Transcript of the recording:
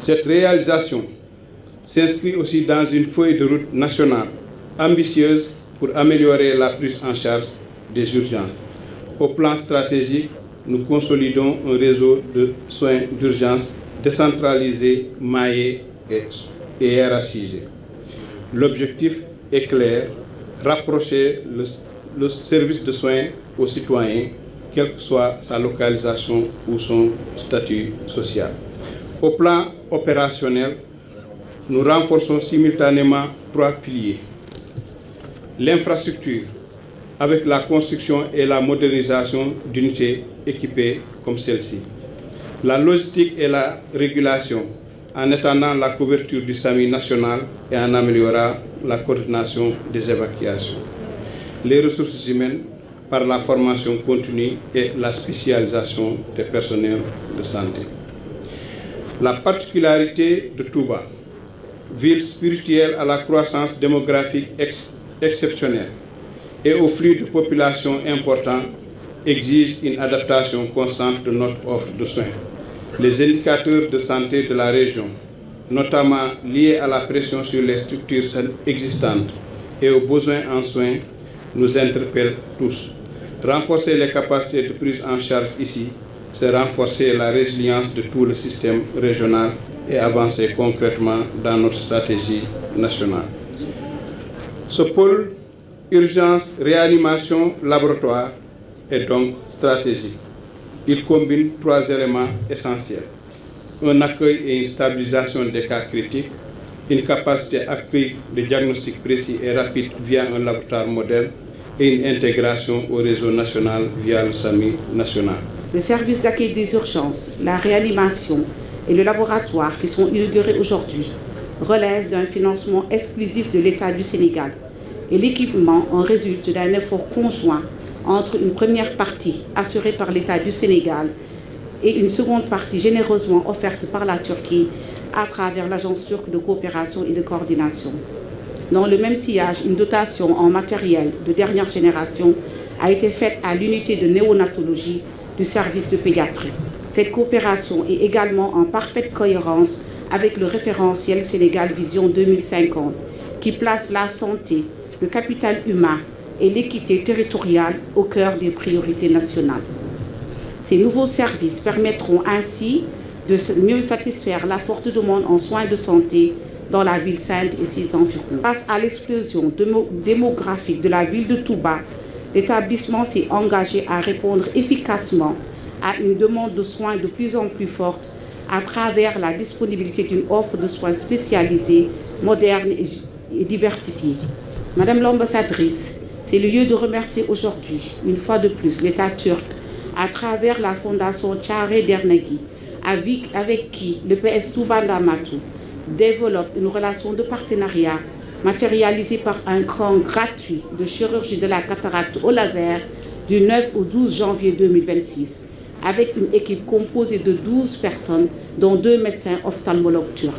Cette réalisation s'inscrit aussi dans une feuille de route nationale ambitieuse pour améliorer la prise en charge des urgences. Au plan stratégique, nous consolidons un réseau de soins d'urgence décentralisé, maillé et hiérarchisé. L'objectif est clair, rapprocher le service de soins aux citoyens, quelle que soit sa localisation ou son statut social. Au plan opérationnel, nous renforçons simultanément 3 piliers. L'infrastructure, avec la construction et la modernisation d'unités équipées comme celle-ci. La logistique et la régulation, en étendant la couverture du SAMU national et en améliorant la coordination des évacuations. Les ressources humaines, par la formation continue et la spécialisation des personnels de santé. La particularité de Touba, ville spirituelle à la croissance démographique exceptionnelle et au flux de population important, exige une adaptation constante de notre offre de soins. Les indicateurs de santé de la région, notamment liés à la pression sur les structures existantes et aux besoins en soins, nous interpellent tous. Renforcer les capacités de prise en charge ici, c'est renforcer la résilience de tout le système régional et avancer concrètement dans notre stratégie nationale. Ce pôle urgence, réanimation, laboratoire est donc stratégique. Il combine 3 éléments essentiels. Un accueil et une stabilisation des cas critiques, une capacité d'accueil de diagnostic précis et rapide via un laboratoire modèle et une intégration au réseau national via le SAMU national. Le service d'accueil des urgences, la réanimation et le laboratoire qui sont inaugurés aujourd'hui relèvent d'un financement exclusif de l'État du Sénégal et l'équipement en résulte d'un effort conjoint entre une première partie assurée par l'État du Sénégal et une seconde partie généreusement offerte par la Turquie à travers l'Agence turque de coopération et de coordination. Dans le même sillage, une dotation en matériel de dernière génération a été faite à l'unité de néonatologie du service de pédiatrie. Cette coopération est également en parfaite cohérence avec le référentiel Sénégal Vision 2050 qui place la santé, le capital humain et l'équité territoriale au cœur des priorités nationales. Ces nouveaux services permettront ainsi de mieux satisfaire la forte demande en soins de santé dans la ville sainte et ses environs. Face à l'explosion démographique de la ville de Touba, l'établissement s'est engagé à répondre efficacement à une demande de soins de plus en plus forte à travers la disponibilité d'une offre de soins spécialisée, moderne et diversifiée. Madame l'ambassadrice, c'est le lieu de remercier aujourd'hui, une fois de plus, l'État turc à travers la fondation Çare Derneği, avec qui le PS Touba Ndamatou développe une relation de partenariat matérialisée par un camp gratuit de chirurgie de la cataracte au laser du 9 au 12 janvier 2026, avec une équipe composée de 12 personnes, dont 2 médecins ophtalmologues turcs.